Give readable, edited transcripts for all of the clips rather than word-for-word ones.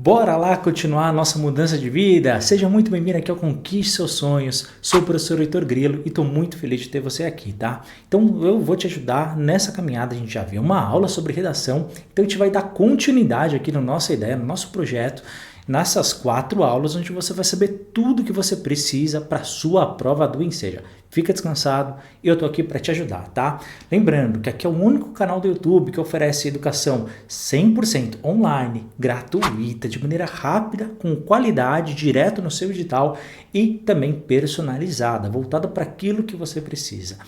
Bora lá continuar a nossa mudança de vida? Seja muito bem-vindo aqui ao Conquiste Seus Sonhos. Sou o professor Heitor Grilo e estou muito feliz de ter você aqui, tá? Então eu vou te ajudar nessa caminhada. A gente já viu uma aula sobre redação, então a gente vai dar continuidade aqui na nossa ideia, no nosso projeto, nessas 4 aulas onde você vai saber tudo que você precisa para a sua prova do Enseja. Fica descansado e eu tô aqui para te ajudar, tá? Lembrando que aqui é o único canal do YouTube que oferece educação 100% online, gratuita, de maneira rápida, com qualidade, direto no seu edital e também personalizada, voltada para aquilo que você precisa.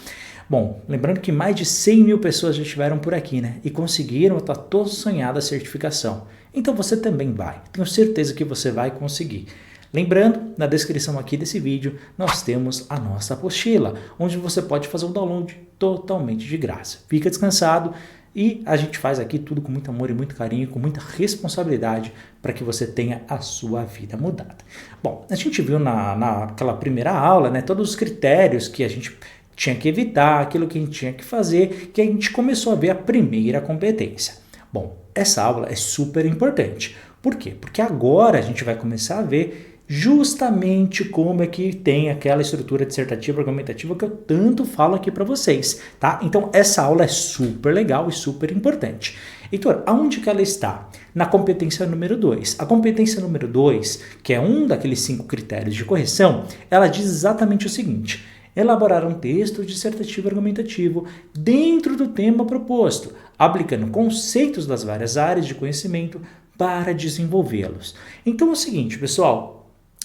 Bom, lembrando que mais de 100 mil pessoas já estiveram por aqui, né? E conseguiram a tua tão sonhada certificação. Então você também vai. Tenho certeza que você vai conseguir. Lembrando, na descrição aqui desse vídeo, nós temos a nossa apostila, onde você pode fazer o download totalmente de graça. Fica descansado e a gente faz aqui tudo com muito amor e muito carinho, com muita responsabilidade para que você tenha a sua vida mudada. Bom, a gente viu naquela primeira aula, né, todos os critérios que a gente tinha que evitar, aquilo que a gente tinha que fazer, que a gente começou a ver a primeira competência. Bom, essa aula é super importante. Por quê? Porque agora a gente vai começar a ver justamente como é que tem aquela estrutura dissertativa argumentativa que eu tanto falo aqui para vocês, tá? Então essa aula é super legal e super importante. Heitor, aonde que ela está? Na competência número 2. A competência número 2, que é um daqueles 5 critérios de correção, ela diz exatamente o seguinte: elaborar um texto dissertativo argumentativo dentro do tema proposto, aplicando conceitos das várias áreas de conhecimento para desenvolvê-los. Então é o seguinte, pessoal,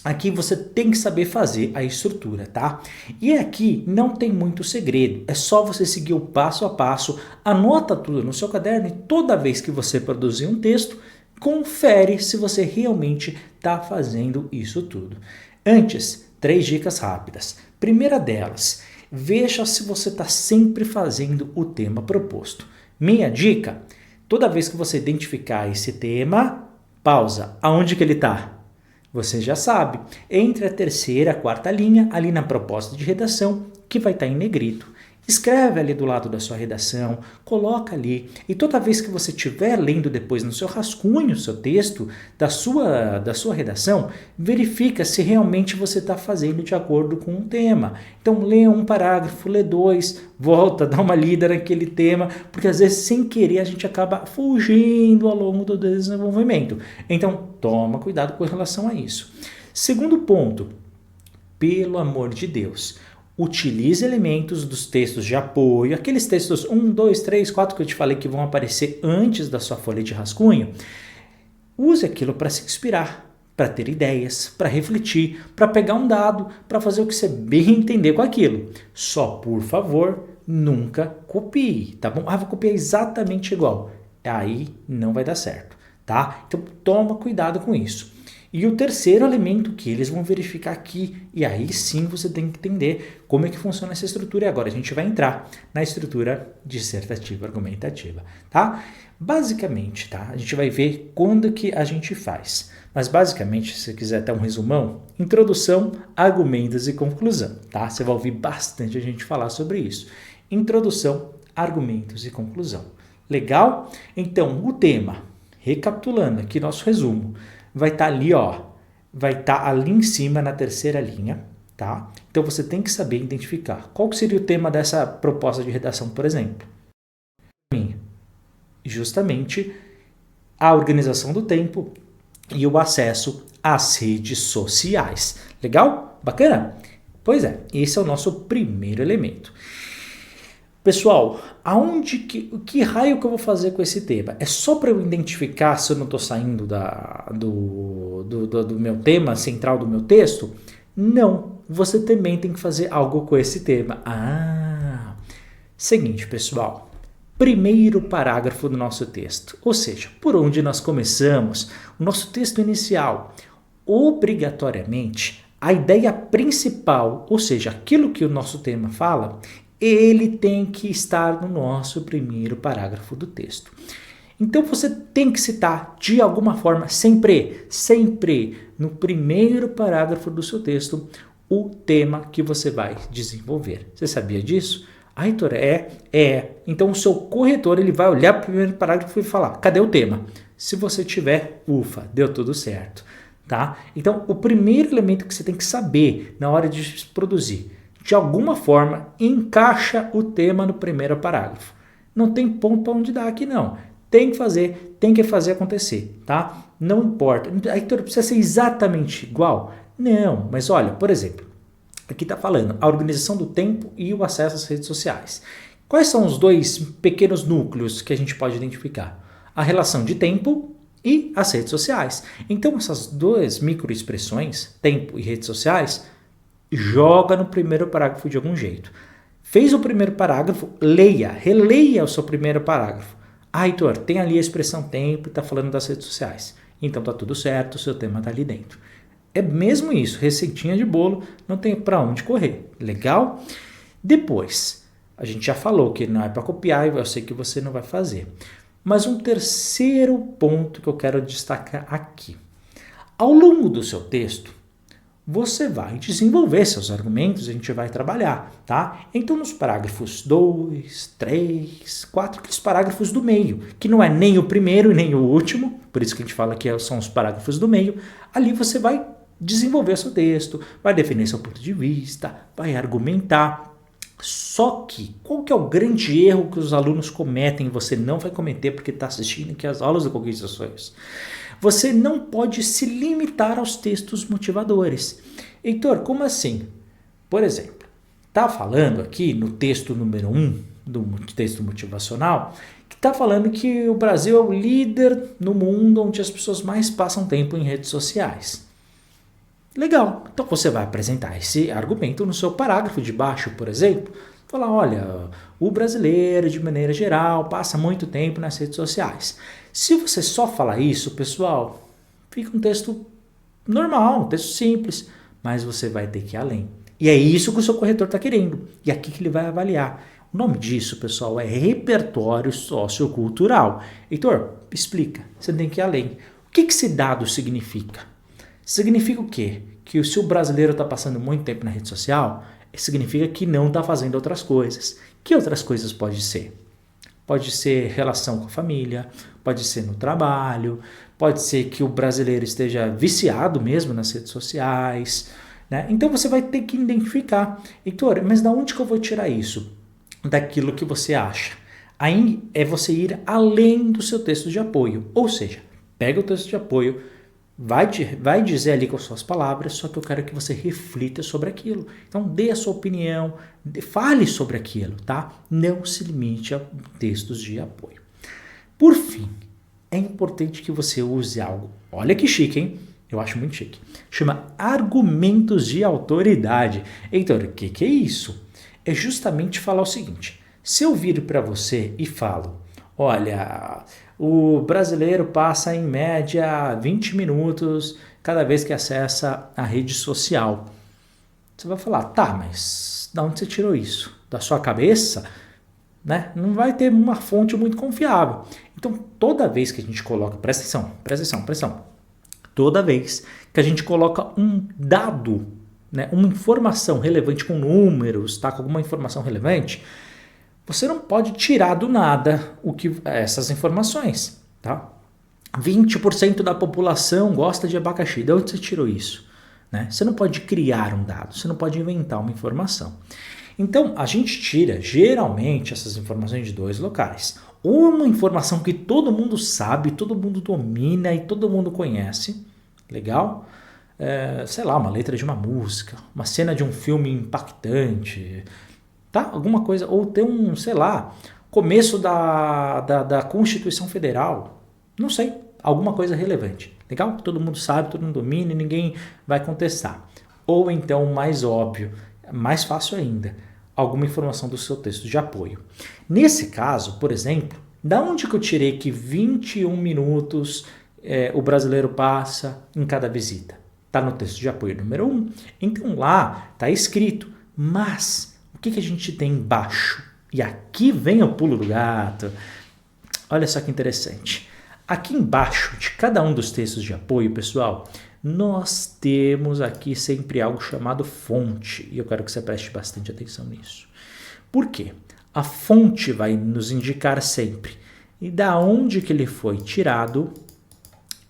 aqui você tem que saber fazer a estrutura, tá? E aqui não tem muito segredo, é só você seguir o passo a passo, anota tudo no seu caderno e toda vez que você produzir um texto, confere se você realmente está fazendo isso tudo. Antes, 3 dicas rápidas. Primeira delas, veja se você está sempre fazendo o tema proposto. Minha dica, toda vez que você identificar esse tema, pausa. Aonde que ele está? Você já sabe, entre a 3ª e a 4ª linha, ali na proposta de redação, que vai estar em negrito. Escreve ali do lado da sua redação, coloca ali, e toda vez que você estiver lendo depois no seu rascunho, o seu texto, da sua redação, verifica se realmente você está fazendo de acordo com o tema. Então lê um parágrafo, lê 2, volta, dá uma lida naquele tema, porque às vezes sem querer a gente acaba fugindo ao longo do desenvolvimento. Então toma cuidado com relação a isso. Segundo ponto, pelo amor de Deus, utilize elementos dos textos de apoio, aqueles textos 1, 2, 3, 4 que eu te falei que vão aparecer antes da sua folha de rascunho. Use aquilo para se inspirar, para ter ideias, para refletir, para pegar um dado, para fazer o que você bem entender com aquilo. Só, por favor, nunca copie, tá bom? Vou copiar exatamente igual. Aí não vai dar certo, tá? Então toma cuidado com isso. E o terceiro elemento que eles vão verificar aqui, e aí sim você tem que entender como é que funciona essa estrutura. E agora a gente vai entrar na estrutura dissertativa argumentativa, tá? Basicamente, tá? A gente vai ver quando que a gente faz. Mas basicamente, se você quiser ter um resumão, introdução, argumentos e conclusão, tá? Você vai ouvir bastante a gente falar sobre isso. Introdução, argumentos e conclusão. Legal? Então, o tema, recapitulando aqui nosso resumo, vai estar ali, ó, vai estar ali em cima na 3ª linha, tá? Então você tem que saber identificar qual que seria o tema dessa proposta de redação, por exemplo. Justamente a organização do tempo e o acesso às redes sociais. Legal? Bacana? Pois é, esse é o nosso primeiro elemento. Pessoal, que raio que eu vou fazer com esse tema? É só para eu identificar se eu não estou saindo do meu tema central do meu texto? Não, você também tem que fazer algo com esse tema. Seguinte, pessoal. Primeiro parágrafo do nosso texto, ou seja, por onde nós começamos, o nosso texto inicial. Obrigatoriamente, a ideia principal, ou seja, aquilo que o nosso tema fala, ele tem que estar no nosso primeiro parágrafo do texto. Então você tem que citar de alguma forma, sempre no primeiro parágrafo do seu texto, o tema que você vai desenvolver. Você sabia disso? Heitor, Então o seu corretor ele vai olhar para o primeiro parágrafo e falar, cadê o tema? Se você tiver, ufa, deu tudo certo, tá? Então, o primeiro elemento que você tem que saber na hora de produzir, de alguma forma, encaixa o tema no primeiro parágrafo. Não tem ponto para onde dar aqui, não. Tem que fazer acontecer, tá? Não importa. A editora precisa ser exatamente igual? Não, mas olha, por exemplo, aqui está falando a organização do tempo e o acesso às redes sociais. Quais são os dois pequenos núcleos que a gente pode identificar? A relação de tempo e as redes sociais. Então, essas duas microexpressões, tempo e redes sociais, joga no primeiro parágrafo de algum jeito. Fez o primeiro parágrafo, releia o seu primeiro parágrafo. Ah, Heitor, tem ali a expressão tempo e está falando das redes sociais. Então tá tudo certo, o seu tema está ali dentro. É mesmo isso, receitinha de bolo, não tem para onde correr. Legal? Depois, a gente já falou que não é para copiar e eu sei que você não vai fazer. Mas um terceiro ponto que eu quero destacar aqui. Ao longo do seu texto, você vai desenvolver seus argumentos, a gente vai trabalhar, tá? Então, nos parágrafos 2, 3, 4, aqueles parágrafos do meio, que não é nem o primeiro e nem o último, por isso que a gente fala que são os parágrafos do meio, ali você vai desenvolver seu texto, vai definir seu ponto de vista, vai argumentar. Só que, qual que é o grande erro que os alunos cometem e você não vai cometer porque está assistindo aqui as aulas do Conquista Sonhos? Você não pode se limitar aos textos motivadores. Heitor, como assim? Por exemplo, está falando aqui no texto número 1 do texto motivacional, que está falando que o Brasil é o líder no mundo onde as pessoas mais passam tempo em redes sociais. Legal, então você vai apresentar esse argumento no seu parágrafo de baixo, por exemplo. Falar, olha, o brasileiro, de maneira geral, passa muito tempo nas redes sociais. Se você só falar isso, pessoal, fica um texto normal, um texto simples, mas você vai ter que ir além. E é isso que o seu corretor está querendo. E aqui que ele vai avaliar. O nome disso, pessoal, é repertório sociocultural. Heitor, explica, você tem que ir além. O que esse dado significa? Significa o quê? Que se o brasileiro está passando muito tempo na rede social, significa que não está fazendo outras coisas. Que outras coisas pode ser? Pode ser relação com a família, pode ser no trabalho, pode ser que o brasileiro esteja viciado mesmo nas redes sociais, né? Então você vai ter que identificar. Heitor, mas de onde que eu vou tirar isso? Daquilo que você acha. Aí é você ir além do seu texto de apoio. Ou seja, pega o texto de apoio, vai dizer ali com as suas palavras, só que eu quero que você reflita sobre aquilo. Então, dê a sua opinião, fale sobre aquilo, tá? Não se limite a textos de apoio. Por fim, é importante que você use algo, olha que chique, hein? Eu acho muito chique. Chama argumentos de autoridade. Heitor, o que é isso? É justamente falar o seguinte, se eu vir para você e falo, olha, o brasileiro passa em média 20 minutos cada vez que acessa a rede social. Você vai falar, tá, mas de onde você tirou isso? Da sua cabeça? Né? Não vai ter uma fonte muito confiável. Então, toda vez que a gente coloca, presta atenção, toda vez que a gente coloca um dado, né, uma informação relevante com números, tá, com alguma informação relevante, você não pode tirar do nada essas informações, tá? 20% da população gosta de abacaxi. De onde você tirou isso? Né? Você não pode criar um dado, você não pode inventar uma informação. Então, a gente tira, geralmente, essas informações de dois locais. Uma informação que todo mundo sabe, todo mundo domina e todo mundo conhece. Legal? Sei lá, uma letra de uma música, uma cena de um filme impactante, tá? Alguma coisa, ou ter começo da Constituição Federal, não sei, alguma coisa relevante, legal? Todo mundo sabe, todo mundo domina e ninguém vai contestar. Ou então, mais óbvio, mais fácil ainda, alguma informação do seu texto de apoio. Nesse caso, por exemplo, da onde que eu tirei que 21 minutos o brasileiro passa em cada visita? Está no texto de apoio número 1. Então lá está escrito, mas o que a gente tem embaixo? E aqui vem o pulo do gato. Olha só que interessante. Aqui embaixo de cada um dos textos de apoio, pessoal, nós temos aqui sempre algo chamado fonte. E eu quero que você preste bastante atenção nisso. Por quê? A fonte vai nos indicar sempre. E da onde que ele foi tirado,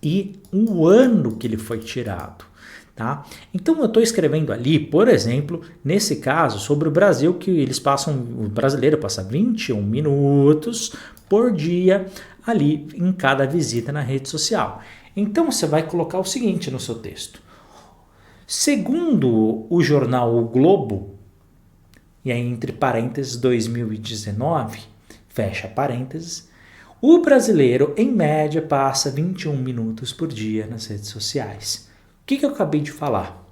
e o ano que ele foi tirado. Tá? Então eu estou escrevendo ali, por exemplo, nesse caso, sobre o Brasil, que o brasileiro passa 21 minutos por dia ali em cada visita na rede social. Então você vai colocar o seguinte no seu texto. Segundo o jornal O Globo, e aí entre parênteses 2019, fecha parênteses, o brasileiro em média passa 21 minutos por dia nas redes sociais. O que eu acabei de falar?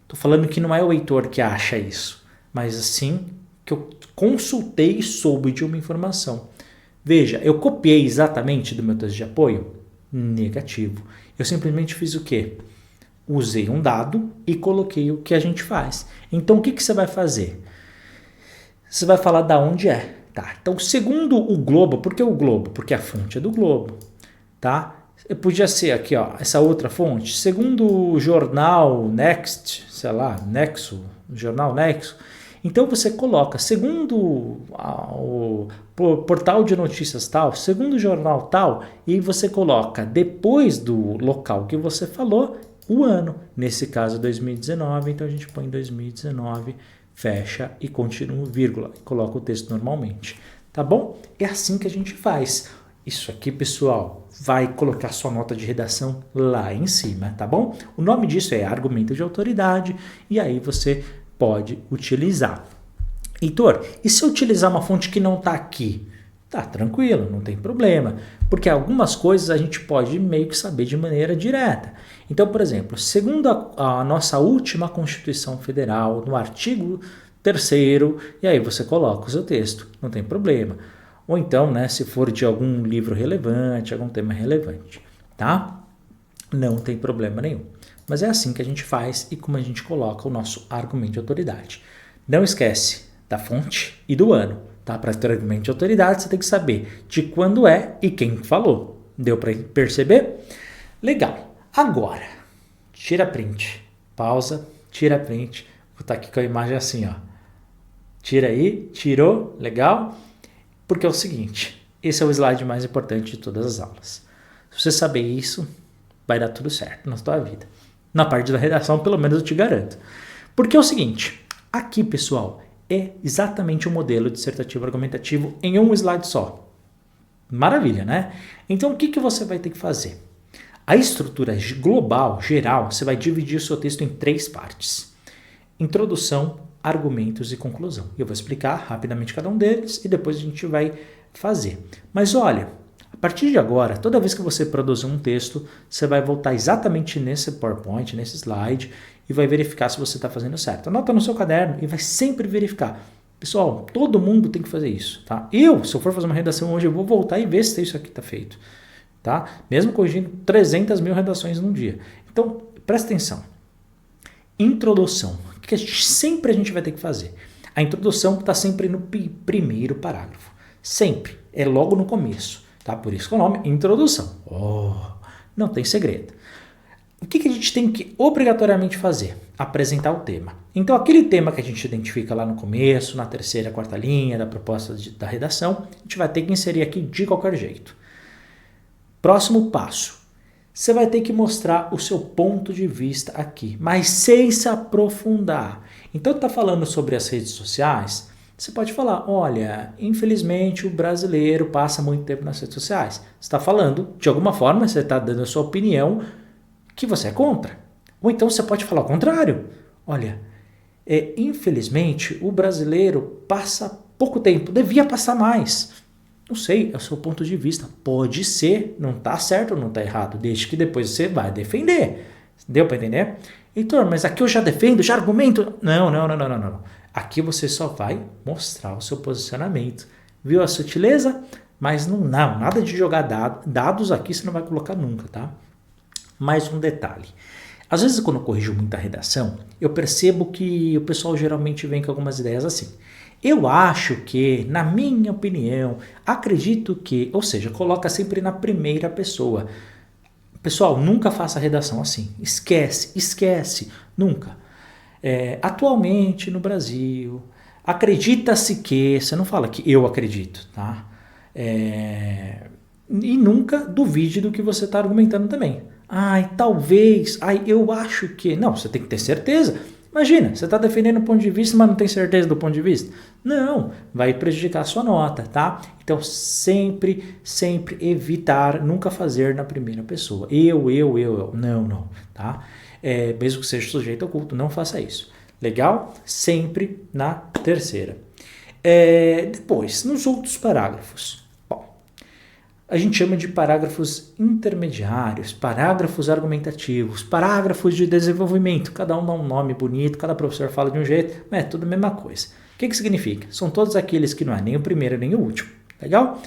Estou falando que não é o Heitor que acha isso, mas assim que eu consultei e soube de uma informação. Veja, eu copiei exatamente do meu texto de apoio? Negativo. Eu simplesmente fiz o quê? Usei um dado e coloquei o que a gente faz. Então o que você vai fazer? Você vai falar da onde é. Tá? Então, segundo o Globo, por que o Globo? Porque a fonte é do Globo. Tá? Podia ser aqui, ó, essa outra fonte. Segundo o jornal Next, sei lá, Nexo, jornal Nexo. Então você coloca, segundo o portal de notícias tal, segundo o jornal tal, e você coloca depois do local que você falou, o ano. Nesse caso 2019, então a gente põe 2019, fecha e continua vírgula, e coloca o texto normalmente. Tá bom? É assim que a gente faz. Isso aqui, pessoal, vai colocar sua nota de redação lá em cima, tá bom? O nome disso é argumento de autoridade e aí você pode utilizar. Heitor, e se eu utilizar uma fonte que não está aqui? Tá tranquilo, não tem problema, porque algumas coisas a gente pode meio que saber de maneira direta. Então, por exemplo, segundo a nossa última Constituição Federal, no artigo 3º, e aí você coloca o seu texto, não tem problema. Ou então, né, se for de algum livro relevante, algum tema relevante, tá? Não tem problema nenhum. Mas é assim que a gente faz e como a gente coloca o nosso argumento de autoridade. Não esquece da fonte e do ano, tá? Para ter argumento de autoridade, você tem que saber de quando é e quem falou. Deu para perceber? Legal. Agora, tira print. Pausa, tira print. Vou estar aqui com a imagem assim, ó. Tira aí, tirou, legal? Porque é o seguinte, esse é o slide mais importante de todas as aulas. Se você saber isso, vai dar tudo certo na sua vida. Na parte da redação, pelo menos eu te garanto. Porque é o seguinte, aqui, pessoal, é exatamente o modelo dissertativo argumentativo em um slide só. Maravilha, né? Então, o que você vai ter que fazer? A estrutura global, geral, você vai dividir o seu texto em 3 partes. Introdução, argumentos e conclusão. Eu vou explicar rapidamente cada um deles e depois a gente vai fazer. Mas olha, a partir de agora, toda vez que você produzir um texto, você vai voltar exatamente nesse PowerPoint, nesse slide e vai verificar se você está fazendo certo. Anota no seu caderno e vai sempre verificar. Pessoal, todo mundo tem que fazer isso, tá? Se eu for fazer uma redação hoje, eu vou voltar e ver se isso aqui está feito, tá? Mesmo corrigindo 300 mil redações num dia. Então, presta atenção. Introdução. O que sempre a gente vai ter que fazer? A introdução está sempre no primeiro parágrafo. Sempre. É logo no começo. Tá? Por isso que é o nome introdução. Não tem segredo. O que a gente tem que obrigatoriamente fazer? Apresentar o tema. Então, aquele tema que a gente identifica lá no começo, na 3ª, 4ª linha da proposta da redação, a gente vai ter que inserir aqui de qualquer jeito. Próximo passo. Você vai ter que mostrar o seu ponto de vista aqui, mas sem se aprofundar. Então, está falando sobre as redes sociais, você pode falar, olha, infelizmente o brasileiro passa muito tempo nas redes sociais. Você está falando, de alguma forma, você está dando a sua opinião que você é contra. Ou então você pode falar o contrário. Olha, infelizmente o brasileiro passa pouco tempo, devia passar mais. Não sei, é o seu ponto de vista. Pode ser, não está certo ou não está errado, desde que depois você vai defender. Deu para entender? Heitor, mas aqui eu já defendo, já argumento. Não. Aqui você só vai mostrar o seu posicionamento. Viu a sutileza? Mas não, nada de jogar dados aqui você não vai colocar nunca, tá? Mais um detalhe. Às vezes quando eu corrijo muita redação, eu percebo que o pessoal geralmente vem com algumas ideias assim. Eu acho que, na minha opinião, acredito que, ou seja, coloca sempre na primeira pessoa. Pessoal, nunca faça redação assim. Esquece, nunca. Atualmente no Brasil, acredita-se que, você não fala que eu acredito, tá? E nunca duvide do que você está argumentando também. Ai, talvez, ai, eu acho que... Não, você tem que ter certeza. Imagina, você está defendendo o ponto de vista, mas não tem certeza do ponto de vista? Não, vai prejudicar a sua nota, tá? Então, sempre evitar, nunca fazer na primeira pessoa. Eu. Não, tá? Mesmo que seja sujeito oculto, não faça isso. Legal? Sempre na terceira. Depois, nos outros parágrafos. A gente chama de parágrafos intermediários, parágrafos argumentativos, parágrafos de desenvolvimento. Cada um dá um nome bonito, cada professor fala de um jeito, mas é tudo a mesma coisa. O que significa? São todos aqueles que não é nem o primeiro nem o último. Legal?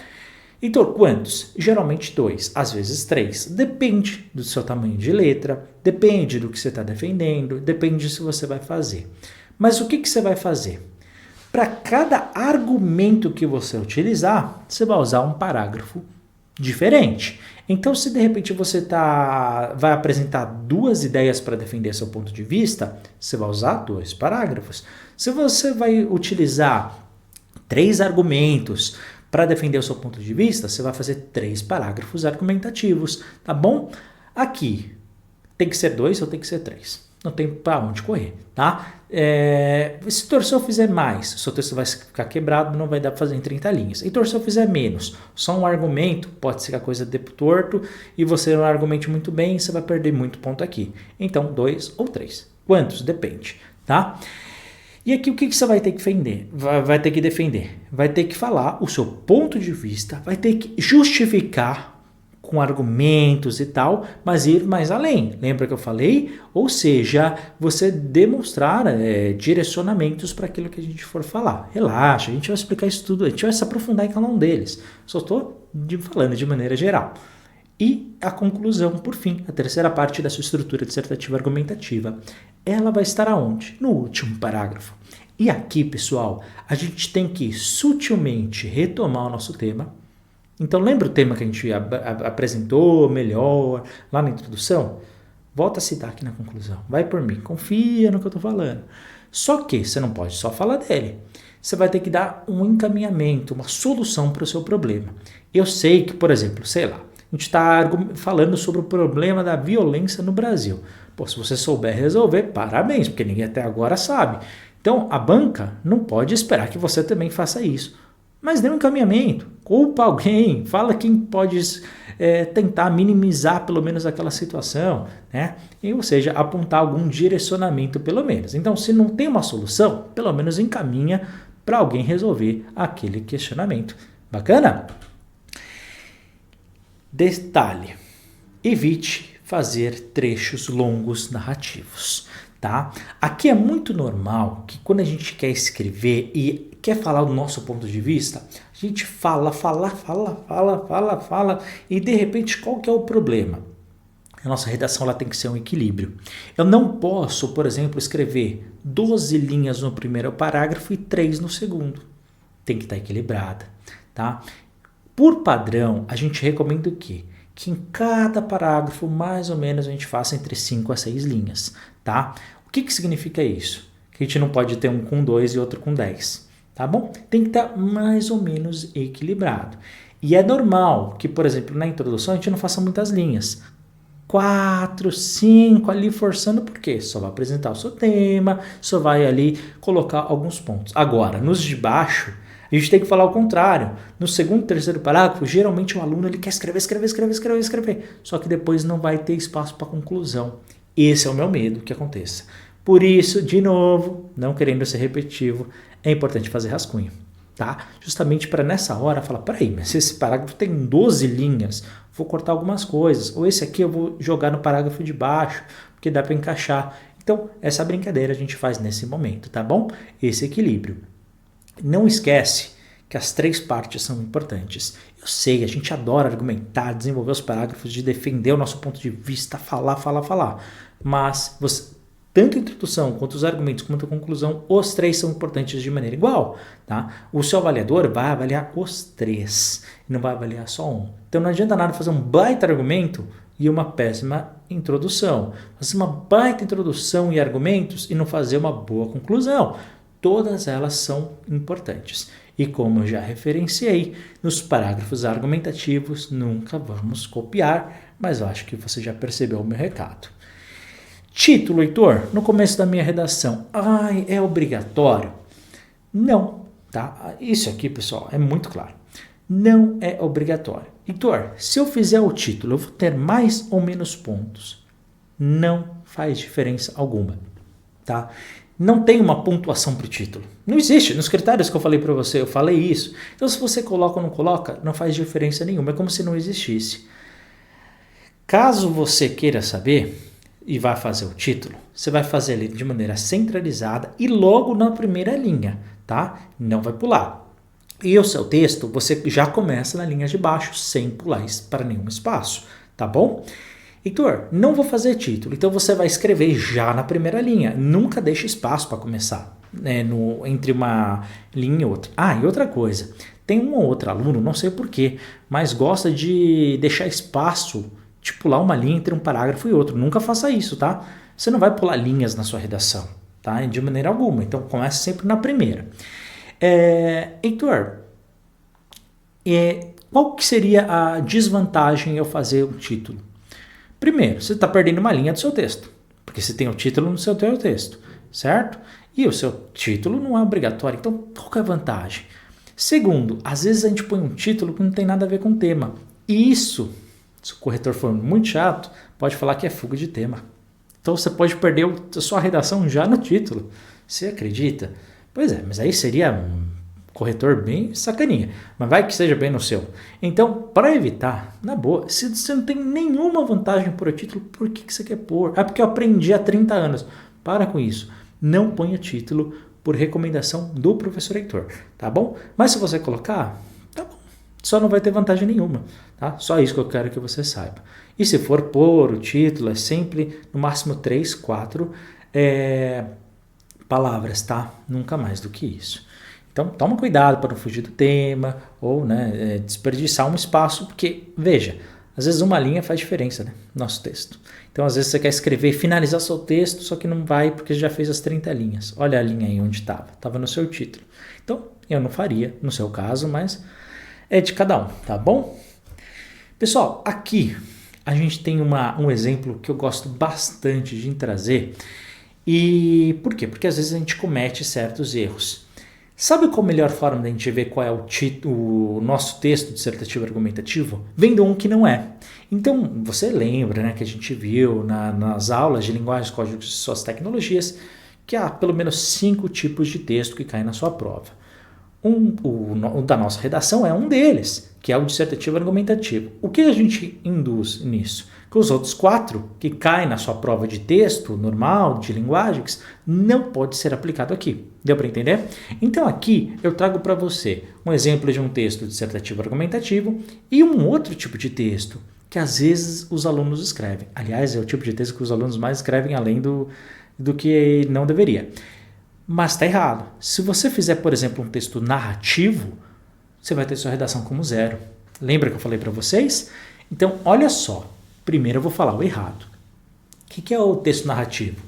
Então, quantos? Geralmente 2, às vezes 3. Depende do seu tamanho de letra, depende do que você está defendendo, depende se você vai fazer. Mas o que você vai fazer? Para cada argumento que você utilizar, você vai usar um parágrafo diferente. Então, se de repente você vai apresentar 2 ideias para defender seu ponto de vista, você vai usar 2 parágrafos. Se você vai utilizar 3 argumentos para defender o seu ponto de vista, você vai fazer 3 parágrafos argumentativos, tá bom? Aqui, tem que ser 2 ou tem que ser 3? Não tem para onde correr, tá? Se torceu fizer mais, seu texto vai ficar quebrado, não vai dar para fazer em 30 linhas. E torceu fizer menos, só um argumento, pode ser que a coisa dê torto e você não argumente muito bem, você vai perder muito ponto aqui. Então, 2 ou 3. Quantos? Depende, tá? E aqui o que você vai ter que defender? Vai ter que defender. Vai ter que falar o seu ponto de vista, vai ter que justificar com argumentos e tal, mas ir mais além. Lembra que eu falei? Ou seja, você demonstrar direcionamentos para aquilo que a gente for falar. Relaxa, a gente vai explicar isso tudo, a gente vai se aprofundar em cada um deles. Só estou falando de maneira geral. E a conclusão, por fim, a terceira parte da sua estrutura dissertativa argumentativa, ela vai estar aonde? No último parágrafo. E aqui, pessoal, a gente tem que sutilmente retomar o nosso tema. Então, lembra o tema que a gente apresentou melhor lá na introdução? Volta a citar aqui na conclusão. Vai por mim, confia no que eu estou falando. Só que você não pode só falar dele. Você vai ter que dar um encaminhamento, uma solução para o seu problema. Eu sei que, por exemplo, sei lá, a gente está falando sobre o problema da violência no Brasil. Pô, se você souber resolver, parabéns, porque ninguém até agora sabe. Então, a banca não pode esperar que você também faça isso. Mas dê um encaminhamento, culpa alguém, fala quem pode tentar minimizar pelo menos aquela situação, né? Ou seja, apontar algum direcionamento pelo menos. Então, se não tem uma solução, pelo menos encaminha para alguém resolver aquele questionamento. Bacana? Detalhe, evite fazer trechos longos narrativos, tá? Aqui é muito normal que quando a gente quer escrever e quer falar do nosso ponto de vista, a gente fala e de repente qual que é o problema? A nossa redação ela tem que ser um equilíbrio. Eu não posso, por exemplo, escrever 12 linhas no primeiro parágrafo e 3 no segundo. Tem que estar equilibrada, tá? Por padrão, a gente recomenda o quê? Que em cada parágrafo, mais ou menos, a gente faça entre 5 a 6 linhas, tá? O que significa isso? Que a gente não pode ter um com 2 e outro com 10, tá bom? Tem que estar mais ou menos equilibrado. E é normal que, por exemplo, na introdução a gente não faça muitas linhas. 4, 5 ali forçando, por quê? Só vai apresentar o seu tema, só vai ali colocar alguns pontos. Agora, nos de baixo, a gente tem que falar o contrário. No segundo, terceiro parágrafo, geralmente o aluno ele quer escrever. Só que depois não vai ter espaço para conclusão. Esse é o meu medo que aconteça. Por isso, de novo, não querendo ser repetitivo, é importante fazer rascunho, tá? Justamente para nessa hora falar, peraí, mas se esse parágrafo tem 12 linhas, vou cortar algumas coisas. Ou esse aqui eu vou jogar no parágrafo de baixo, porque dá para encaixar. Então, essa brincadeira a gente faz nesse momento, tá bom? Esse equilíbrio. Não esquece que as 3 partes são importantes. Eu sei, a gente adora argumentar, desenvolver os parágrafos, de defender o nosso ponto de vista, falar. Mas tanto a introdução, quanto os argumentos, quanto a conclusão, os 3 são importantes de maneira igual, tá? O seu avaliador vai avaliar os 3, não vai avaliar só um. Então não adianta nada fazer um baita argumento e uma péssima introdução. Fazer uma baita introdução e argumentos e não fazer uma boa conclusão. Todas elas são importantes. E como eu já referenciei, nos parágrafos argumentativos nunca vamos copiar, mas eu acho que você já percebeu o meu recado. Título, Heitor, no começo da minha redação, é obrigatório? Não, tá? Isso aqui, pessoal, é muito claro. Não é obrigatório. Heitor, se eu fizer o título, eu vou ter mais ou menos pontos? Não faz diferença alguma, tá? Não tem uma pontuação para o título. Não existe. Nos critérios que eu falei para você, eu falei isso. Então, se você coloca ou não coloca, não faz diferença nenhuma. É como se não existisse. Caso você queira saber e vá fazer o título, você vai fazer ele de maneira centralizada e logo na primeira linha, tá? Não vai pular. E o seu texto, você já começa na linha de baixo, sem pular para nenhum espaço, tá bom? Heitor, não vou fazer título, então você vai escrever já na primeira linha. Nunca deixe espaço para começar, né, entre uma linha e outra. E outra coisa, tem um ou outro aluno, não sei porquê, mas gosta de deixar espaço, de pular uma linha entre um parágrafo e outro. Nunca faça isso, tá? Você não vai pular linhas na sua redação, tá? De maneira alguma. Então, comece sempre na primeira. Heitor, qual que seria a desvantagem em eu fazer o título? Primeiro, você está perdendo uma linha do seu texto, porque você tem o título no seu texto, certo? E o seu título não é obrigatório, então qual que é a vantagem? Segundo, às vezes a gente põe um título que não tem nada a ver com o tema. E isso, se o corretor for muito chato, pode falar que é fuga de tema. Então você pode perder a sua redação já no título. Você acredita? Pois é, mas aí seria um corretor bem sacaninha, mas vai que seja bem no seu. Então, para evitar, na boa, se você não tem nenhuma vantagem por o título, por que você quer pôr? Porque eu aprendi há 30 anos. Para com isso. Não ponha título por recomendação do professor Heitor, tá bom? Mas se você colocar, tá bom. Só não vai ter vantagem nenhuma, tá? Só isso que eu quero que você saiba. E se for pôr o título, é sempre no máximo 3, 4 palavras, tá? Nunca mais do que isso. Então, toma cuidado para não fugir do tema ou desperdiçar um espaço, porque, veja, às vezes uma linha faz diferença, né, no nosso texto. Então, às vezes você quer escrever, finalizar seu texto, só que não vai porque já fez as 30 linhas. Olha a linha aí onde estava no seu título. Então, eu não faria no seu caso, mas é de cada um, tá bom? Pessoal, aqui a gente tem um exemplo que eu gosto bastante de trazer. E por quê? Porque às vezes a gente comete certos erros. Sabe qual a melhor forma da gente ver qual é o nosso texto dissertativo argumentativo? Vendo um que não é. Então, você lembra, né, que a gente viu nas aulas de linguagem, códigos e suas tecnologias, que há pelo menos 5 tipos de texto que caem na sua prova. O da nossa redação é um deles, que é o dissertativo argumentativo. O que a gente induz nisso? Que os outros 4 que caem na sua prova de texto normal, de linguagens, não pode ser aplicado aqui. Deu para entender? Então aqui eu trago para você um exemplo de um texto dissertativo argumentativo e um outro tipo de texto que às vezes os alunos escrevem. Aliás, é o tipo de texto que os alunos mais escrevem além do que não deveria. Mas está errado. Se você fizer, por exemplo, um texto narrativo, você vai ter sua redação como 0. Lembra que eu falei para vocês? Então, olha só. Primeiro eu vou falar o errado. O que é o texto narrativo?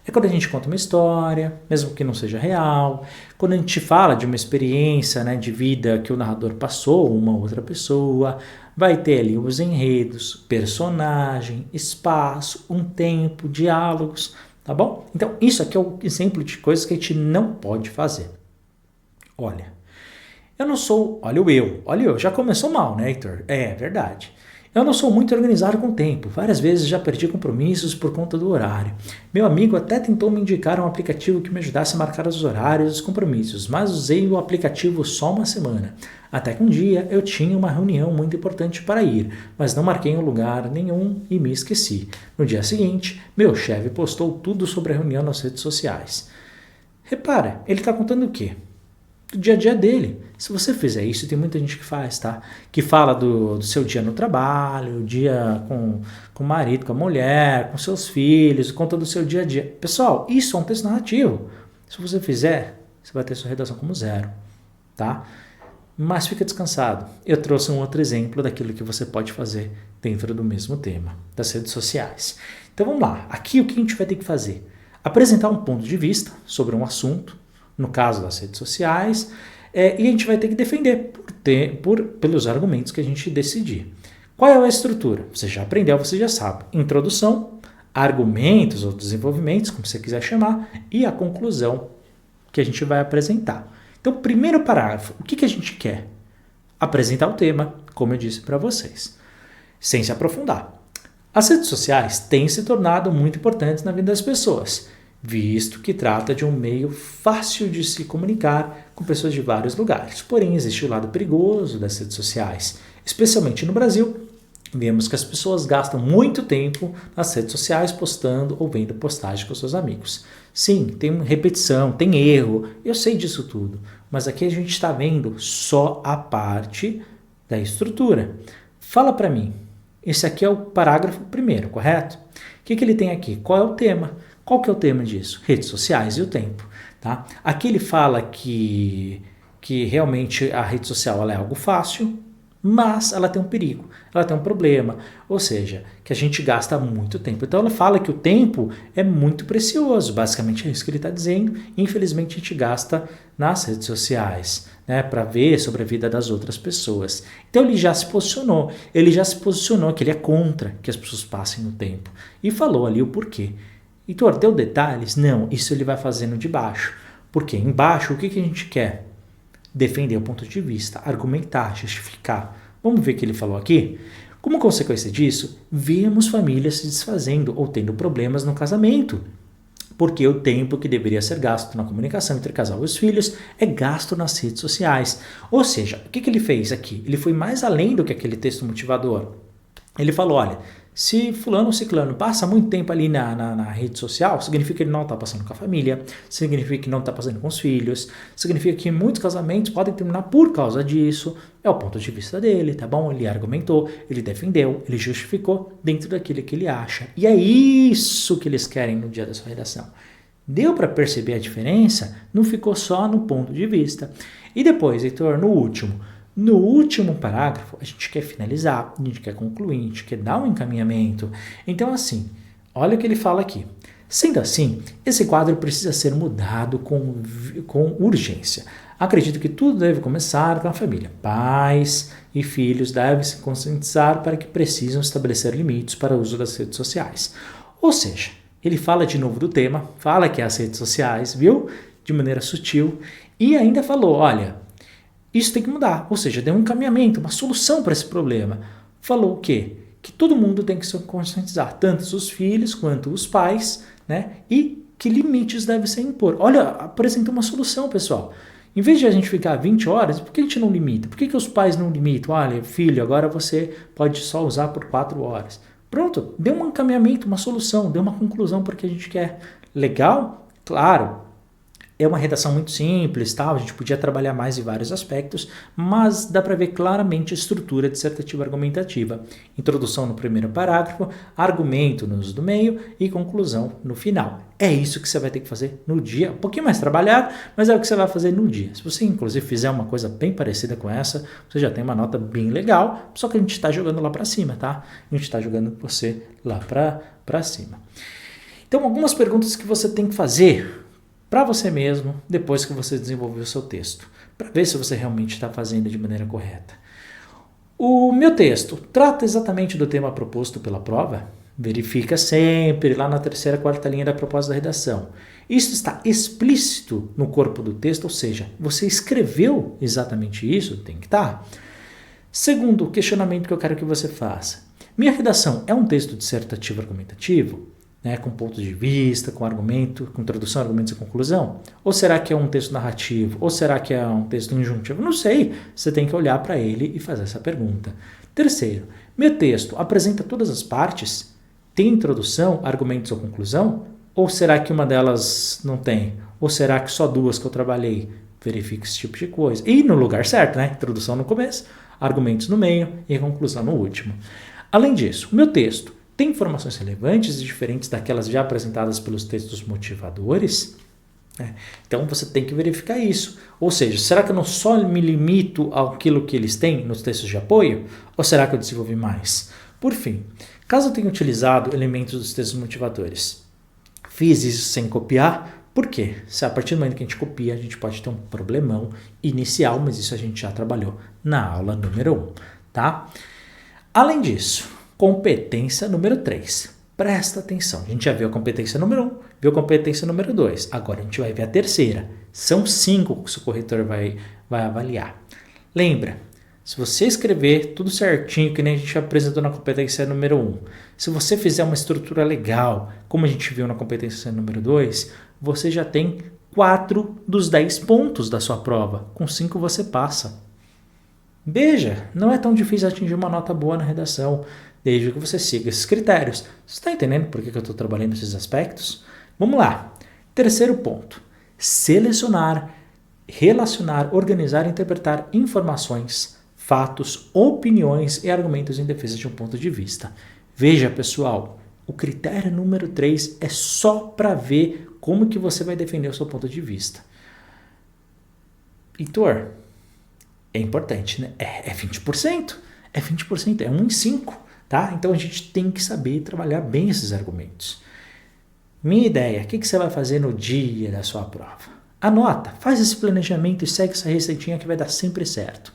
É quando a gente conta uma história, mesmo que não seja real, quando a gente fala de uma experiência, né, de vida que o narrador passou, uma outra pessoa, vai ter ali os enredos, personagem, espaço, um tempo, diálogos, tá bom? Então, isso aqui é um exemplo de coisas que a gente não pode fazer. Olha, eu não sou... Olha eu, já começou mal, né, Heitor? É verdade. Eu não sou muito organizado com o tempo. Várias vezes já perdi compromissos por conta do horário. Meu amigo até tentou me indicar um aplicativo que me ajudasse a marcar os horários e os compromissos, mas usei o aplicativo só uma semana. Até que um dia eu tinha uma reunião muito importante para ir, mas não marquei em lugar nenhum e me esqueci. No dia seguinte, meu chefe postou tudo sobre a reunião nas redes sociais. Repara, ele está contando o quê? Do dia a dia dele. Se você fizer isso, tem muita gente que faz, tá? Que fala do seu dia no trabalho, o dia com o marido, com a mulher, com seus filhos, conta do seu dia a dia. Pessoal, isso é um texto narrativo. Se você fizer, você vai ter sua redação como 0, tá? Mas fica descansado. Eu trouxe um outro exemplo daquilo que você pode fazer dentro do mesmo tema, das redes sociais. Então vamos lá. Aqui o que a gente vai ter que fazer? Apresentar um ponto de vista sobre um assunto, no caso das redes sociais, E a gente vai ter que defender pelos argumentos que a gente decidir. Qual é a estrutura? Você já aprendeu, você já sabe. Introdução, argumentos ou desenvolvimentos, como você quiser chamar, e a conclusão que a gente vai apresentar. Então, primeiro parágrafo, o que a gente quer? Apresentar o tema, como eu disse para vocês, sem se aprofundar. As redes sociais têm se tornado muito importantes na vida das pessoas, visto que trata de um meio fácil de se comunicar com pessoas de vários lugares. Porém, existe o lado perigoso das redes sociais, especialmente no Brasil. Vemos que as pessoas gastam muito tempo nas redes sociais postando ou vendo postagens com seus amigos. Sim, tem repetição, tem erro, eu sei disso tudo, mas aqui a gente está vendo só a parte da estrutura. Fala para mim, esse aqui é o parágrafo primeiro, correto? O que ele tem aqui? Qual é o tema? Qual que é o tema disso? Redes sociais e o tempo. Tá? Aqui ele fala que realmente a rede social ela é algo fácil, mas ela tem um perigo, ela tem um problema, ou seja, que a gente gasta muito tempo. Então ela fala que o tempo é muito precioso, basicamente é isso que ele está dizendo. Infelizmente a gente gasta nas redes sociais, né, para ver sobre a vida das outras pessoas. Então ele já se posicionou que ele é contra que as pessoas passem o tempo e falou ali o porquê. Heitor, deu detalhes? Não, isso ele vai fazendo de baixo. Porque embaixo o que a gente quer? Defender o ponto de vista, argumentar, justificar. Vamos ver o que ele falou aqui? Como consequência disso, vemos famílias se desfazendo ou tendo problemas no casamento. Porque o tempo que deveria ser gasto na comunicação entre casal e os filhos é gasto nas redes sociais. Ou seja, o que ele fez aqui? Ele foi mais além do que aquele texto motivador. Ele falou, olha, se fulano ou ciclano passa muito tempo ali na rede social, significa que ele não está passando com a família, significa que não está passando com os filhos, significa que muitos casamentos podem terminar por causa disso. É o ponto de vista dele, tá bom? Ele argumentou, ele defendeu, ele justificou dentro daquilo que ele acha. E é isso que eles querem no dia da sua redação. Deu para perceber a diferença? Não ficou só no ponto de vista. E depois, Heitor, no último parágrafo, a gente quer finalizar, a gente quer concluir, a gente quer dar um encaminhamento. Então, assim, olha o que ele fala aqui. Sendo assim, esse quadro precisa ser mudado com urgência. Acredito que tudo deve começar com a família. Pais e filhos devem se conscientizar para que precisam estabelecer limites para o uso das redes sociais. Ou seja, ele fala de novo do tema, fala que é as redes sociais, viu? De maneira sutil, e ainda falou, olha, isso tem que mudar, ou seja, deu um encaminhamento, uma solução para esse problema. Falou o quê? Que todo mundo tem que se conscientizar, tanto os filhos quanto os pais, né? E que limites devem ser impor. Olha, apresentou uma solução, pessoal. Em vez de a gente ficar 20 horas, por que a gente não limita? Por que os pais não limitam? Olha, filho, agora você pode só usar por 4 horas. Pronto, deu um encaminhamento, uma solução, deu uma conclusão para o que a gente quer. Legal? Claro. É uma redação muito simples, tal. A gente podia trabalhar mais em vários aspectos, mas dá para ver claramente a estrutura dissertativa argumentativa. Introdução no primeiro parágrafo, argumento no uso do meio e conclusão no final. É isso que você vai ter que fazer no dia. Um pouquinho mais trabalhado, mas é o que você vai fazer no dia. Se você, inclusive, fizer uma coisa bem parecida com essa, você já tem uma nota bem legal, só que a gente está jogando lá para cima, tá? A gente está jogando você lá para cima. Então, algumas perguntas que você tem que fazer para você mesmo, depois que você desenvolveu o seu texto, para ver se você realmente está fazendo de maneira correta. O meu texto trata exatamente do tema proposto pela prova? Verifica sempre lá na terceira, quarta linha da proposta da redação. Isso está explícito no corpo do texto, ou seja, você escreveu exatamente isso? Tem que estar. Segundo questionamento que eu quero que você faça. Minha redação é um texto dissertativo argumentativo? Né, com pontos de vista, com argumento, com introdução, argumentos e conclusão? Ou será que é um texto narrativo? Ou será que é um texto injuntivo? Não sei, você tem que olhar para ele e fazer essa pergunta. Terceiro, meu texto apresenta todas as partes? Tem introdução, argumentos ou conclusão? Ou será que uma delas não tem? Ou será que só duas que eu trabalhei? Verifique esse tipo de coisa. E no lugar certo, né? Introdução no começo, argumentos no meio e conclusão no último. Além disso, o meu texto tem informações relevantes e diferentes daquelas já apresentadas pelos textos motivadores? Então você tem que verificar isso. Ou seja, será que eu não só me limito àquilo que eles têm nos textos de apoio? Ou será que eu desenvolvi mais? Por fim, caso eu tenha utilizado elementos dos textos motivadores, fiz isso sem copiar? Por quê? Se a partir do momento que a gente copia, a gente pode ter um problemão inicial, mas isso a gente já trabalhou na aula número 1, tá? Além disso, competência número 3. Presta atenção. A gente já viu a competência número 1, viu a competência número 2. Agora a gente vai ver a terceira. São 5 que o seu corretor vai avaliar. Lembra, se você escrever tudo certinho, que nem a gente apresentou na competência número 1, se você fizer uma estrutura legal, como a gente viu na competência número 2, você já tem 4 dos 10 pontos da sua prova. Com 5 você passa. Veja, não é tão difícil atingir uma nota boa na redação, desde que você siga esses critérios. Você está entendendo por que eu estou trabalhando esses aspectos? Vamos lá. Terceiro ponto. Selecionar, relacionar, organizar e interpretar informações, fatos, opiniões e argumentos em defesa de um ponto de vista. Veja, pessoal, o critério número 3 é só para ver como que você vai defender o seu ponto de vista. Heitor, é importante, né? É 20%. É 20%, é 1 em 5, tá? Então a gente tem que saber trabalhar bem esses argumentos. Minha ideia, o que você vai fazer no dia da sua prova? Anota, faz esse planejamento e segue essa receitinha que vai dar sempre certo.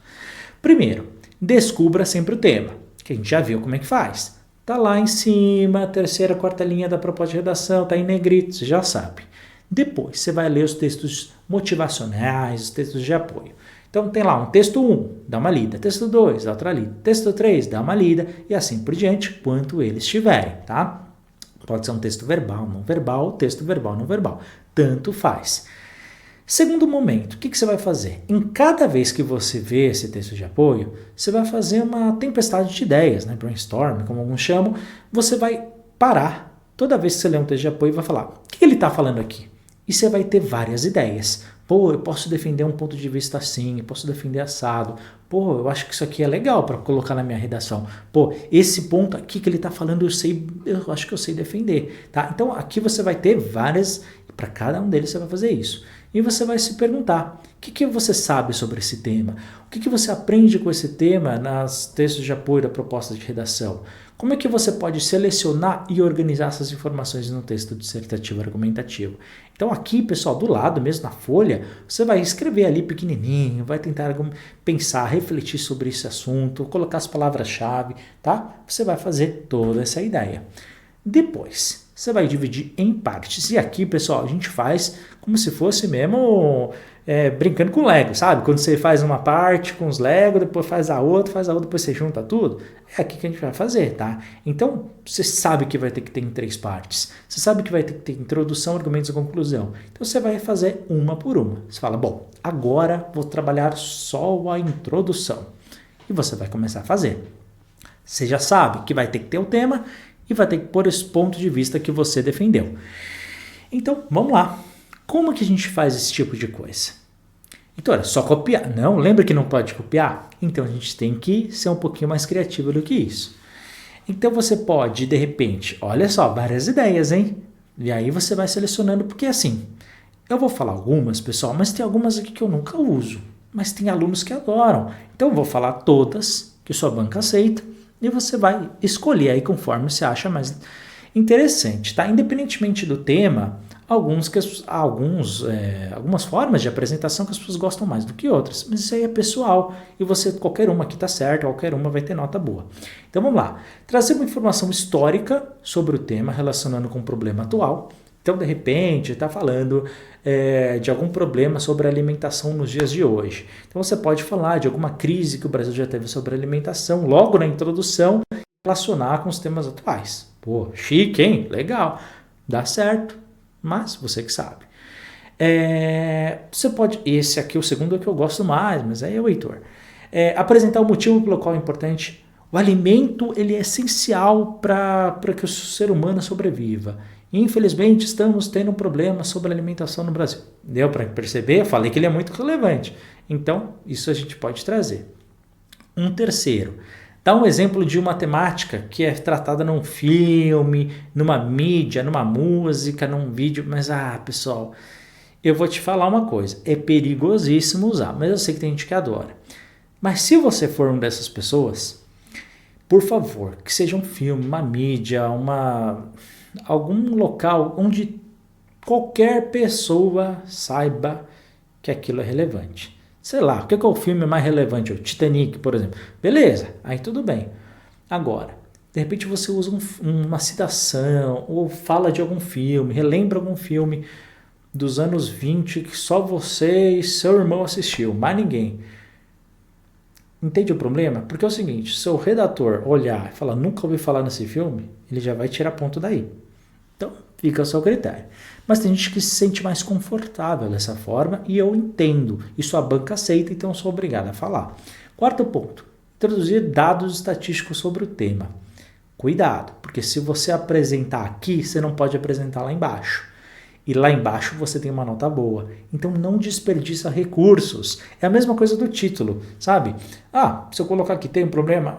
Primeiro, descubra sempre o tema, que a gente já viu como é que faz. Tá lá em cima, terceira, quarta linha da proposta de redação, tá em negrito, você já sabe. Depois, você vai ler os textos motivacionais, os textos de apoio. Então, tem lá um texto 1, dá uma lida. Texto 2, dá outra lida. Texto 3, dá uma lida. E assim por diante, quanto eles tiverem, tá? Pode ser um texto verbal, não verbal, texto verbal, não verbal. Tanto faz. Segundo momento, o que você vai fazer? Em cada vez que você vê esse texto de apoio, você vai fazer uma tempestade de ideias, né? Brainstorm, como alguns chamam. Você vai parar. Toda vez que você lê um texto de apoio, vai falar, o que ele está falando aqui? E você vai ter várias ideias. Pô, eu posso defender um ponto de vista assim, eu posso defender assado. Pô, eu acho que isso aqui é legal para colocar na minha redação. Pô, esse ponto aqui que ele está falando, eu acho que eu sei defender, tá? Então, aqui você vai ter várias, para cada um deles você vai fazer isso. E você vai se perguntar, o que você sabe sobre esse tema? O que você aprende com esse tema nos textos de apoio da proposta de redação? Como é que você pode selecionar e organizar essas informações no texto dissertativo argumentativo? Então aqui, pessoal, do lado mesmo na folha, você vai escrever ali pequenininho, vai tentar pensar, refletir sobre esse assunto, colocar as palavras-chave, tá? Você vai fazer toda essa ideia. Depois, você vai dividir em partes. E aqui, pessoal, a gente faz como se fosse mesmo brincando com Lego, sabe? Quando você faz uma parte com os Lego, depois faz a outra, depois você junta tudo. É aqui que a gente vai fazer, tá? Então, você sabe que vai ter que ter em 3 partes. Você sabe que vai ter que ter introdução, argumentos e conclusão. Então, você vai fazer uma por uma. Você fala, bom, agora vou trabalhar só a introdução. E você vai começar a fazer. Você já sabe que vai ter que ter o tema e vai ter que pôr esse ponto de vista que você defendeu. Então, vamos lá. Como que a gente faz esse tipo de coisa? Então, é só copiar. Não, lembra que não pode copiar? Então, a gente tem que ser um pouquinho mais criativo do que isso. Então, você pode, de repente, olha só, várias ideias, hein? E aí você vai selecionando, porque assim, eu vou falar algumas, pessoal, mas tem algumas aqui que eu nunca uso. Mas tem alunos que adoram. Então, eu vou falar todas que sua banca aceita e você vai escolher aí conforme você acha mais interessante, tá? Independentemente do tema, algumas formas de apresentação que as pessoas gostam mais do que outras, mas isso aí é pessoal e qualquer uma que está certa, qualquer uma vai ter nota boa. Então vamos lá, trazer uma informação histórica sobre o tema relacionando com o problema atual. Então de repente está falando de algum problema sobre a alimentação nos dias de hoje. Então você pode falar de alguma crise que o Brasil já teve sobre a alimentação logo na introdução, relacionar com os temas atuais. Pô, chique, hein? Legal, dá certo. Mas você que sabe. Você pode... Esse aqui, o segundo é que eu gosto mais, mas aí é o Heitor. Apresentar o motivo pelo qual é importante. O alimento ele é essencial para que o ser humano sobreviva. Infelizmente, estamos tendo um problema sobre a alimentação no Brasil. Deu para perceber? Eu falei que ele é muito relevante. Então, isso a gente pode trazer. Um terceiro. Dá um exemplo de uma temática que é tratada num filme, numa mídia, numa música, num vídeo. Mas, pessoal, eu vou te falar uma coisa. É perigosíssimo usar, mas eu sei que tem gente que adora. Mas se você for uma dessas pessoas, por favor, que seja um filme, uma mídia, algum local onde qualquer pessoa saiba que aquilo é relevante. Sei lá, o que é o filme mais relevante? O Titanic, por exemplo. Beleza, aí tudo bem. Agora, de repente você usa uma citação ou fala de algum filme, relembra algum filme dos anos 20 que só você e seu irmão assistiu, mais ninguém. Entende o problema? Porque é o seguinte, se o redator olhar e falar nunca ouvi falar nesse filme, ele já vai tirar ponto daí. Então, fica ao seu critério. Mas tem gente que se sente mais confortável dessa forma e eu entendo. Isso a banca aceita, então eu sou obrigado a falar. Quarto ponto, introduzir dados estatísticos sobre o tema. Cuidado, porque se você apresentar aqui, você não pode apresentar lá embaixo. E lá embaixo você tem uma nota boa. Então não desperdiça recursos. É a mesma coisa do título, sabe? Se eu colocar aqui tem um problema?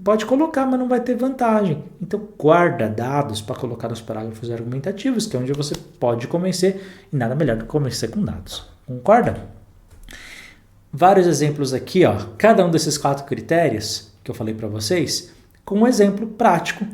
Pode colocar, mas não vai ter vantagem. Então guarda dados para colocar nos parágrafos argumentativos, que é onde você pode convencer, e nada melhor do que convencer com dados. Concorda? Vários exemplos aqui, ó. Cada um desses 4 critérios que eu falei para vocês, com um exemplo prático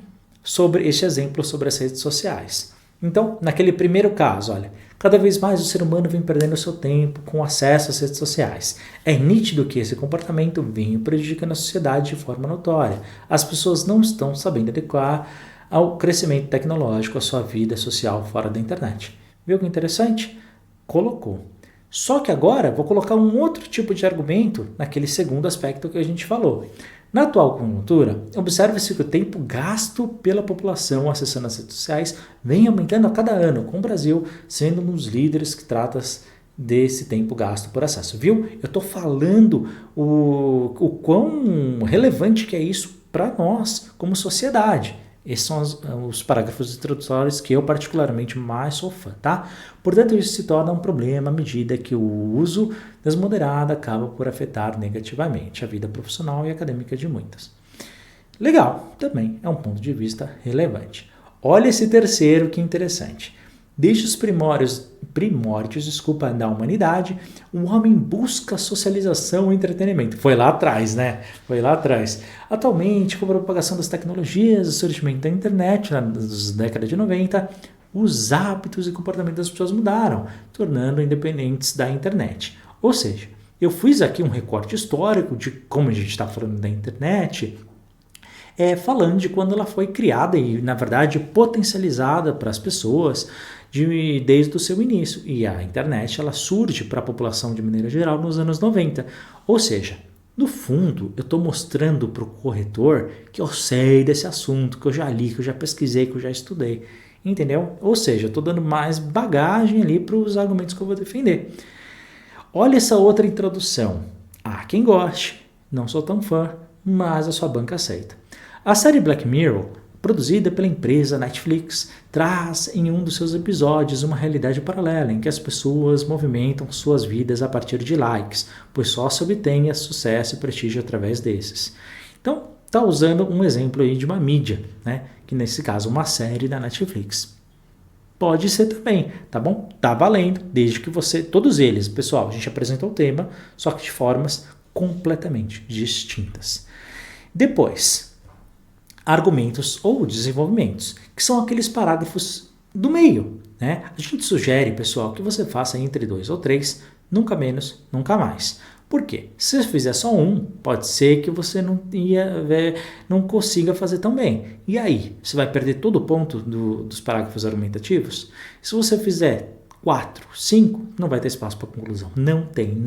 sobre este exemplo sobre as redes sociais. Então, naquele primeiro caso, olha, cada vez mais o ser humano vem perdendo o seu tempo com acesso às redes sociais. É nítido que esse comportamento vem prejudicando a sociedade de forma notória. As pessoas não estão sabendo adequar ao crescimento tecnológico a sua vida social fora da internet. Viu que interessante? Colocou. Só que agora vou colocar um outro tipo de argumento naquele segundo aspecto que a gente falou. Na atual conjuntura, observa-se que o tempo gasto pela população acessando as redes sociais vem aumentando a cada ano, com o Brasil sendo um dos líderes que trata desse tempo gasto por acesso. Viu? Eu estou falando o quão relevante que é isso para nós como sociedade. Esses são os parágrafos introdutórios que eu particularmente mais sou fã, tá? Portanto, isso se torna um problema à medida que o uso desmoderado acaba por afetar negativamente a vida profissional e acadêmica de muitas. Legal, também é um ponto de vista relevante. Olha esse terceiro que interessante. Desde os primórdios da humanidade, o homem busca socialização e entretenimento. Foi lá atrás, né? Foi lá atrás. Atualmente, com a propagação das tecnologias, o surgimento da internet, nas décadas de 90, os hábitos e comportamentos das pessoas mudaram, tornando independentes da internet. Ou seja, eu fiz aqui um recorte histórico de como a gente está falando da internet, falando de quando ela foi criada e, na verdade, potencializada para as pessoas desde o seu início. E a internet ela surge para a população de maneira geral nos anos 90. Ou seja, no fundo, eu estou mostrando para o corretor que eu sei desse assunto, que eu já li, que eu já pesquisei, que eu já estudei. Entendeu? Ou seja, eu estou dando mais bagagem ali para os argumentos que eu vou defender. Olha essa outra introdução. Há quem goste, não sou tão fã, mas a sua banca aceita. A série Black Mirror, produzida pela empresa Netflix, traz em um dos seus episódios uma realidade paralela em que as pessoas movimentam suas vidas a partir de likes, pois só se obtém sucesso e prestígio através desses. Então, está usando um exemplo aí de uma mídia, né? Que nesse caso uma série da Netflix. Pode ser também, tá bom? Tá valendo, desde que você... Todos eles, pessoal, a gente apresentou o tema, só que de formas completamente distintas. Depois, argumentos ou desenvolvimentos, que são aqueles parágrafos do meio, né? A gente sugere, pessoal, que você faça entre 2 ou 3, nunca menos, nunca mais. Por quê? Se você fizer só um, pode ser que você não consiga fazer tão bem. E aí? Você vai perder todo o ponto dos parágrafos argumentativos? Se você fizer 4, 5, não vai ter espaço para conclusão. Não tem.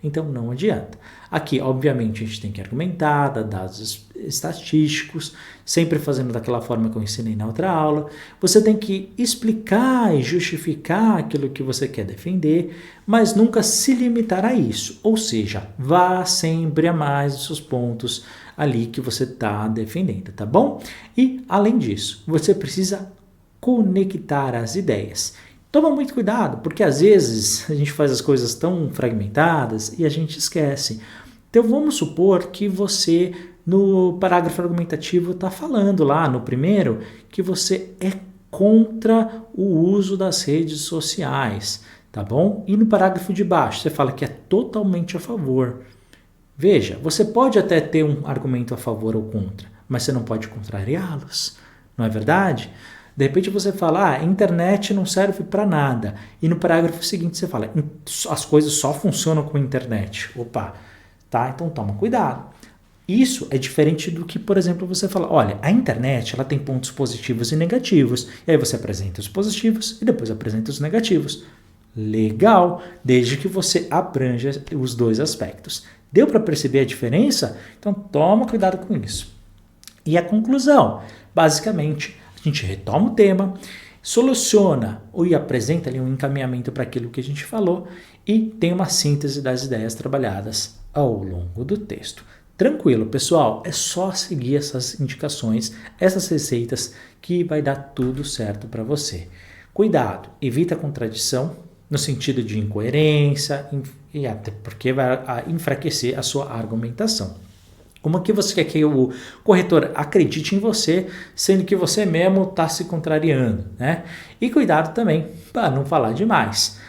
Então não adianta. Aqui, obviamente, a gente tem que argumentar, dar dados estatísticos, sempre fazendo daquela forma que eu ensinei na outra aula. Você tem que explicar e justificar aquilo que você quer defender, mas nunca se limitar a isso. Ou seja, vá sempre a mais dos seus pontos ali que você está defendendo, tá bom? E, além disso, você precisa conectar as ideias. Toma muito cuidado, porque às vezes a gente faz as coisas tão fragmentadas e a gente esquece. Então vamos supor que você, no parágrafo argumentativo, está falando lá no primeiro que você é contra o uso das redes sociais, tá bom? E no parágrafo de baixo você fala que é totalmente a favor. Veja, você pode até ter um argumento a favor ou contra, mas você não pode contrariá-los, não é verdade? De repente você fala, a internet não serve para nada. E no parágrafo seguinte você fala, as coisas só funcionam com a internet. Opa, tá? Então toma cuidado. Isso é diferente do que, por exemplo, você fala, olha, a internet ela tem pontos positivos e negativos. E aí você apresenta os positivos e depois apresenta os negativos. Legal, desde que você abranja os dois aspectos. Deu para perceber a diferença? Então toma cuidado com isso. E a conclusão, basicamente, a gente retoma o tema, soluciona e apresenta ali um encaminhamento para aquilo que a gente falou e tem uma síntese das ideias trabalhadas ao longo do texto. Tranquilo, pessoal, é só seguir essas indicações, essas receitas que vai dar tudo certo para você. Cuidado, evita a contradição no sentido de incoerência e até porque vai enfraquecer a sua argumentação. Como é que você quer que o corretor acredite em você, sendo que você mesmo está se contrariando, né? E cuidado também para não falar demais.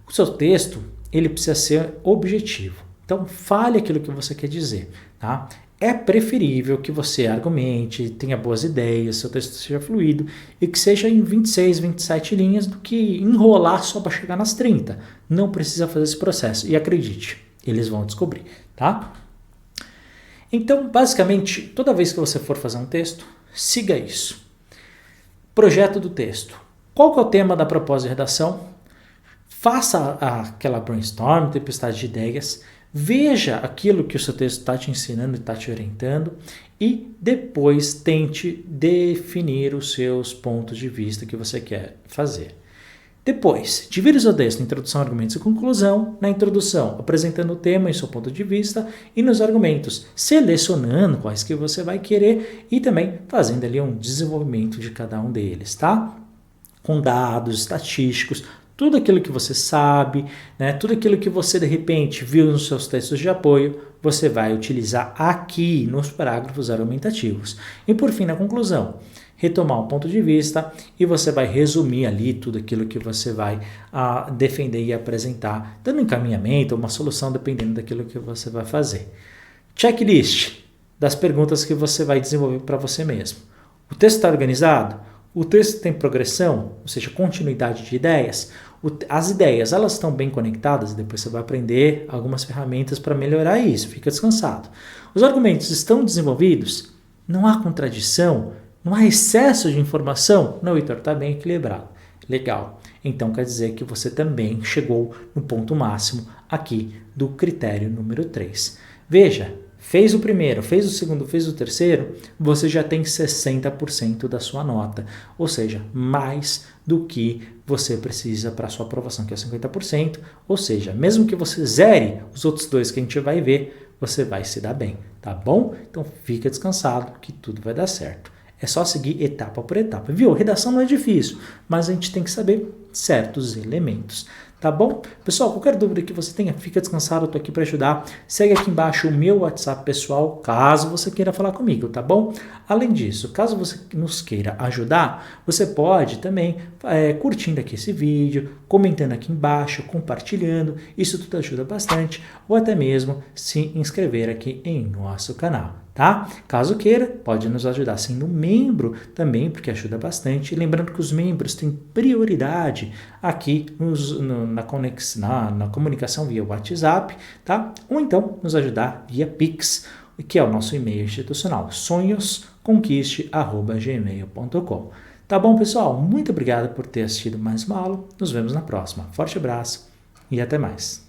O seu texto, ele precisa ser objetivo. Então, fale aquilo que você quer dizer, tá? É preferível que você argumente, tenha boas ideias, seu texto seja fluido e que seja em 26, 27 linhas do que enrolar só para chegar nas 30. Não precisa fazer esse processo. E acredite, eles vão descobrir, tá? Então, basicamente, toda vez que você for fazer um texto, siga isso. Projeto do texto. Qual que é o tema da proposta de redação? Faça aquela brainstorm, tempestade de ideias. Veja aquilo que o seu texto está te ensinando e está te orientando e depois tente definir os seus pontos de vista que você quer fazer. Depois, divida o seu texto em introdução, argumentos e conclusão. Na introdução, apresentando o tema e seu ponto de vista. E nos argumentos, selecionando quais que você vai querer e também fazendo ali um desenvolvimento de cada um deles, tá? Com dados estatísticos, tudo aquilo que você sabe, né? Tudo aquilo que você de repente viu nos seus textos de apoio, você vai utilizar aqui nos parágrafos argumentativos. E por fim, na conclusão, retomar um ponto de vista e você vai resumir ali tudo aquilo que você vai defender e apresentar, dando encaminhamento ou uma solução dependendo daquilo que você vai fazer. Checklist das perguntas que você vai desenvolver para você mesmo. O texto está organizado? O texto tem progressão, ou seja, continuidade de ideias? As ideias, elas estão bem conectadas? Depois você vai aprender algumas ferramentas para melhorar isso, fica descansado. Os argumentos estão desenvolvidos? Não há contradição? Não há excesso de informação? Não, Heitor, está bem equilibrado. Legal. Então quer dizer que você também chegou no ponto máximo aqui do critério número 3. Veja, fez o primeiro, fez o segundo, fez o terceiro, você já tem 60% da sua nota. Ou seja, mais do que você precisa para a sua aprovação, que é 50%. Ou seja, mesmo que você zere os outros dois que a gente vai ver, você vai se dar bem, tá bom? Então fica descansado que tudo vai dar certo. É só seguir etapa por etapa. Viu? Redação não é difícil, mas a gente tem que saber certos elementos. Tá bom? Pessoal, qualquer dúvida que você tenha, fica descansado, eu tô aqui para ajudar. Segue aqui embaixo o meu WhatsApp pessoal, caso você queira falar comigo, tá bom? Além disso, caso você nos queira ajudar, você pode também curtindo aqui esse vídeo, comentando aqui embaixo, compartilhando, isso tudo ajuda bastante, ou até mesmo se inscrever aqui em nosso canal. Tá? Caso queira, pode nos ajudar sendo membro também, porque ajuda bastante. E lembrando que os membros têm prioridade aqui na comunicação via WhatsApp, tá? Ou então nos ajudar via Pix, que é o nosso e-mail institucional, sonhosconquiste@gmail.com. Tá bom, pessoal? Muito obrigado por ter assistido mais uma aula. Nos vemos na próxima. Forte abraço e até mais.